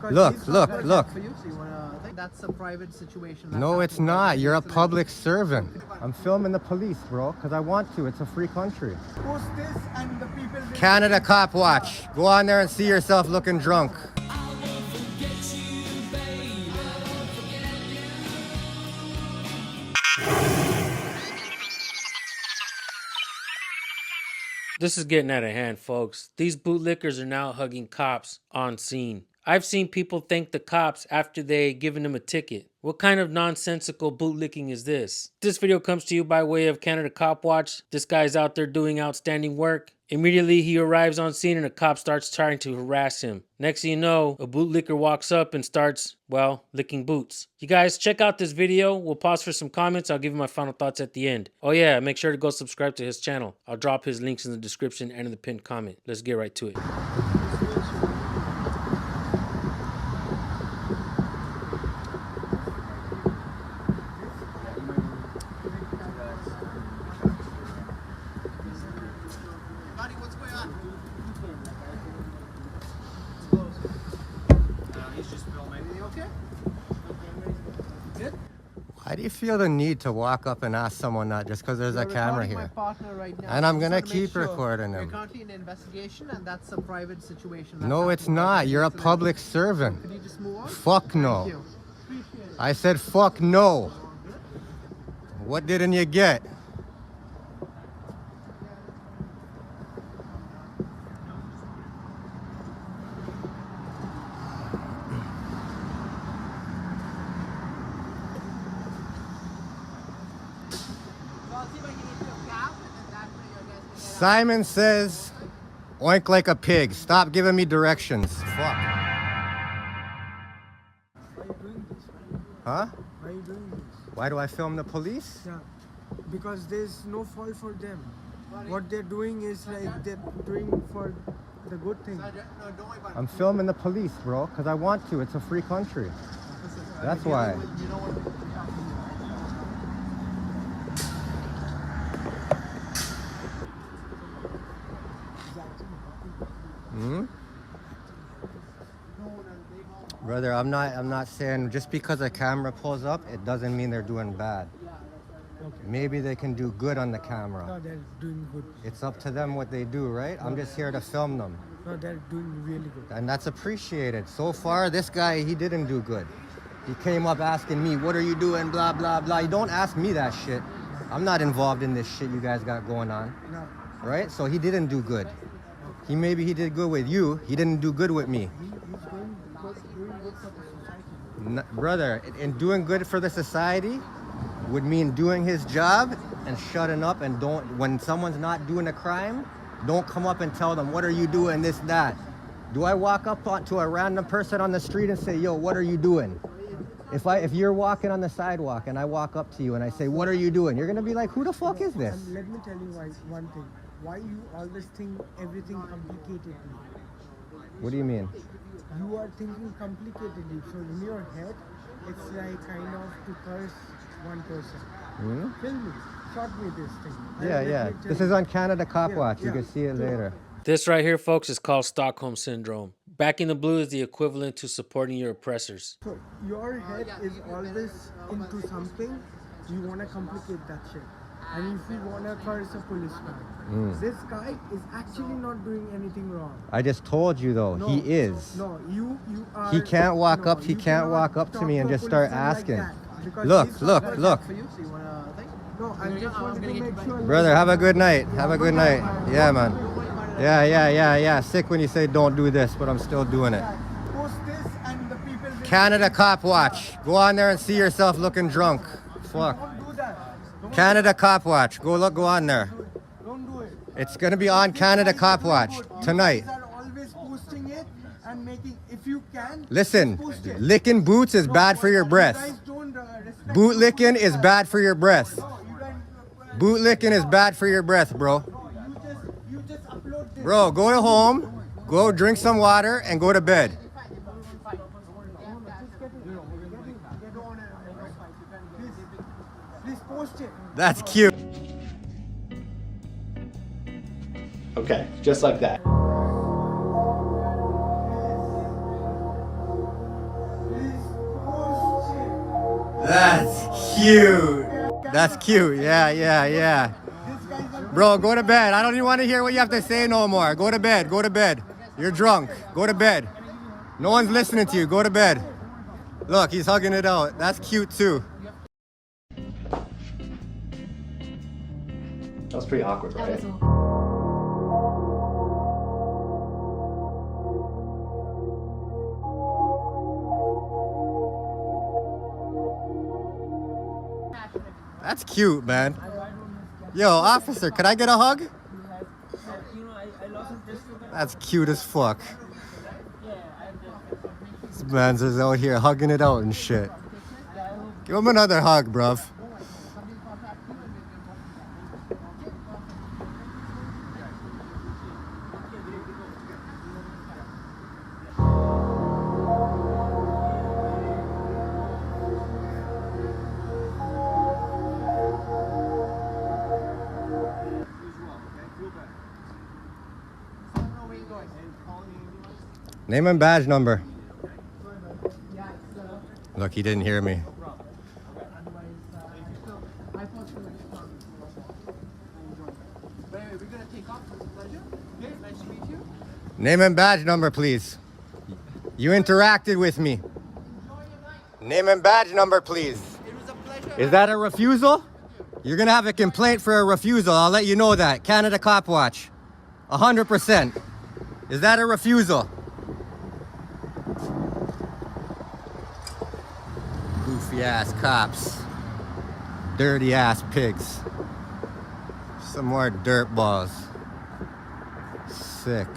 Look, look, look. That's a private situation. No, it's not. You're a public servant. I'm filming the police, bro, because I want to. It's a free country. Post this and the people... Canada Copwatch. Go on there and see yourself looking drunk. This is getting out of hand, folks. These bootlickers are now hugging cops on scene. I've seen people thank the cops after they given them a ticket. What kind of nonsensical bootlicking is this? This video comes to you by way of Canada Copwatch. This guy's out there doing outstanding work. Immediately he arrives on scene and a cop starts trying to harass him. Next thing you know, a bootlicker walks up and starts, well, licking boots. You guys, check out this video. We'll pause for some comments. I'll give you my final thoughts at the end. Oh yeah, make sure to go subscribe to his channel. I'll drop his links in the description and in the pinned comment. Let's get right to it. Why do you feel the need to walk up and ask someone that just because there's a camera here? My partner right now, and I'm going to to keep sure recording We're him. currently in an investigation and that's a private situation. No, it's not. You're a public servant. Could you just move on? Fuck no. I said fuck no. What didn't you get? Simon says, oink like a pig. Stop giving me directions. Fuck. Why are you doing this? Huh? Why are you doing this? Why do I film the police? Yeah, because there's no fault for them. What they're doing is like they're doing for the good thing. I'm filming the police, bro, because I want to. It's a free country. That's why. Brother, I'm not saying just because a camera pulls up, it doesn't mean they're doing bad. Okay. Maybe they can do good on the camera. No, they're doing good. It's up to them what they do, right? I'm just here to film them. No, they're doing really good. And that's appreciated. So far, this guy, he didn't do good. He came up asking me, what are you doing, blah, blah, blah. You don't ask me that shit. I'm not involved in this shit you guys got going on. No. Right? So he didn't do good. Maybe he did good with you. He didn't do good with me. He's doing good for the society. Brother, and doing good for the society would mean doing his job and shutting up and don't, when someone's not doing a crime, don't come up and tell them, what are you doing, this, that. Do I walk up to a random person on the street and say, yo, what are you doing? If you're walking on the sidewalk and I walk up to you and I say, what are you doing? You're gonna be like, who the fuck is this? And let me tell you one thing. Why you always think everything complicatedly? What do you mean? You are thinking complicatedly. So in your head, it's like kind of to curse one person. Film me. Shot me this thing. Yeah. This is on Canada Copwatch. You can see it later. This right here, folks, is called Stockholm Syndrome. Backing the blue is the equivalent to supporting your oppressors. So your head is always into something. You want to complicate that shit. And if you want to curse a policeman, this guy is actually not doing anything wrong. I just told you though, No, he is. No, you are. He can't walk up. He you can't cannot walk up to talk me and a just start policeman asking. Like that, because Look, he's look, not- look. For you, so you wanna think? No, I just wanted to make sure. Brother, have a good night. Have a good night. Yeah, man. Yeah. Sick when you say don't do this, but I'm still doing it. Post this and the people. Canada Copwatch. Go on there and see yourself looking drunk. Fuck. Don't do that. Canada Copwatch. Go on there. Don't do it. It's gonna be on Canada Copwatch tonight. You guys are always posting it and making. If you can. Listen, post it. licking boots is bad for your You breath. guys don't respect Boot licking is bad for your breath. No, you guys. Boot licking is bad for your breath, bro. You just upload this. Bro, go to home, go drink some water, and go to bed. Please post it. That's cute. Okay, just like that. That's cute. That's cute. Yeah, yeah, yeah. Bro, go to bed. I don't even want to hear what you have to say no more. Go to bed. Go to bed. You're drunk. Go to bed. No one's listening to you. Go to bed. Look, he's hugging it out. That's cute too. That was pretty awkward, right? That's cute, man. Yo, officer, could I get a hug? That's cute as fuck. This man's just out here hugging it out and shit. Give him another hug, bruv. Name and badge number. Look, he didn't hear me. Name and badge number, please. You interacted with me. Name and badge number, please. Is that a refusal? You're gonna have a complaint for a refusal. I'll let you know that. Canada Copwatch. 100%. Is that a refusal? Goofy ass cops. Dirty ass pigs. Some more dirt balls. Sick.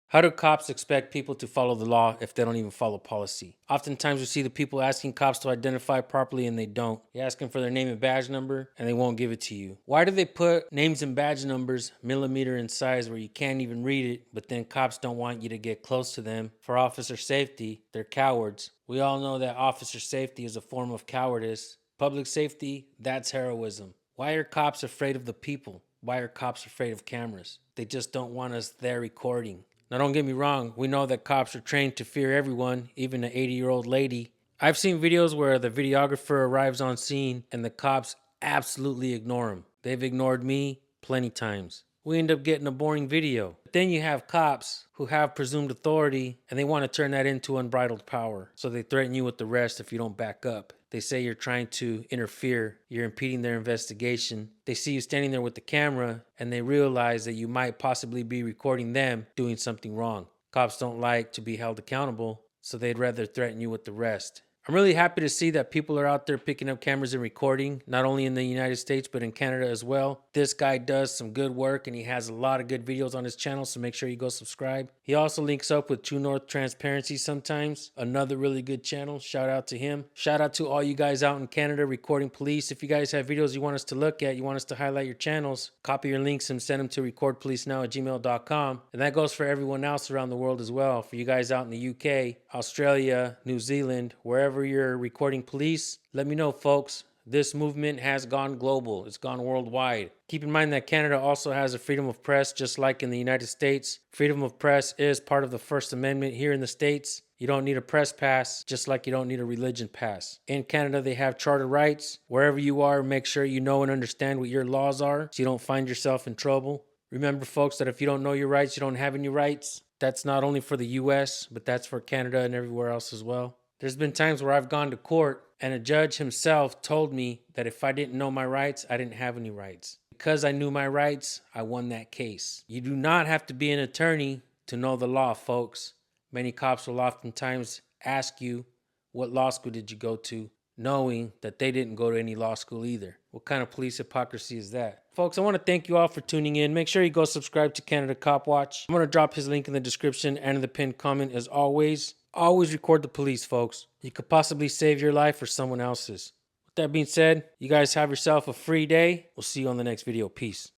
How do cops expect people to follow the law if they don't even follow policy? Oftentimes we see the people asking cops to identify properly and they don't. You ask them for their name and badge number and they won't give it to you. Why do they put names and badge numbers millimeter in size where you can't even read it, but then cops don't want you to get close to them? For officer safety, they're cowards. We all know that officer safety is a form of cowardice. Public safety, that's heroism. Why are cops afraid of the people? Why are cops afraid of cameras? They just don't want us there recording. Now, don't get me wrong, we know that cops are trained to fear everyone, even an 80-year-old lady. I've seen videos where the videographer arrives on scene and the cops absolutely ignore him. They've ignored me plenty times. We end up getting a boring video. But then you have cops who have presumed authority and they want to turn that into unbridled power. So they threaten you with arrest if you don't back up. They say you're trying to interfere, you're impeding their investigation. They see you standing there with the camera and they realize that you might possibly be recording them doing something wrong. Cops don't like to be held accountable, so they'd rather threaten you with arrest. I'm really happy to see that people are out there picking up cameras and recording, not only in the United States, but in Canada as well. This guy does some good work and he has a lot of good videos on his channel, so make sure you go subscribe. He also links up with True North Transparency sometimes, another really good channel. Shout out to him. Shout out to all you guys out in Canada recording police. If you guys have videos you want us to look at, you want us to highlight your channels, copy your links and send them to recordpolicenow@gmail.com. And that goes for everyone else around the world as well. For you guys out in the UK, Australia, New Zealand, wherever you're recording police, let me know, folks. This movement has gone global. It's gone worldwide. Keep in mind that Canada also has a freedom of press, just like in the United States. Freedom of press is part of the First Amendment here in the States. You don't need a press pass, just like you don't need a religion pass. In Canada, they have charter rights. Wherever you are, make sure you know and understand what your laws are so you don't find yourself in trouble. Remember, folks, that if you don't know your rights, you don't have any rights. That's not only for the US, but that's for Canada and everywhere else as well. There's been times where I've gone to court and a judge himself told me that if I didn't know my rights, I didn't have any rights. Because I knew my rights, I won that case. You do not have to be an attorney to know the law, folks. Many cops will oftentimes ask you, what law school did you go to? Knowing that they didn't go to any law school either. What kind of police hypocrisy is that? Folks, I want to thank you all for tuning in. Make sure you go subscribe to Canada Copwatch. I'm going to drop his link in the description and in the pinned comment as always. Always record the police, folks. You could possibly save your life or someone else's. With that being said, you guys have yourself a free day. We'll see you on the next video. Peace.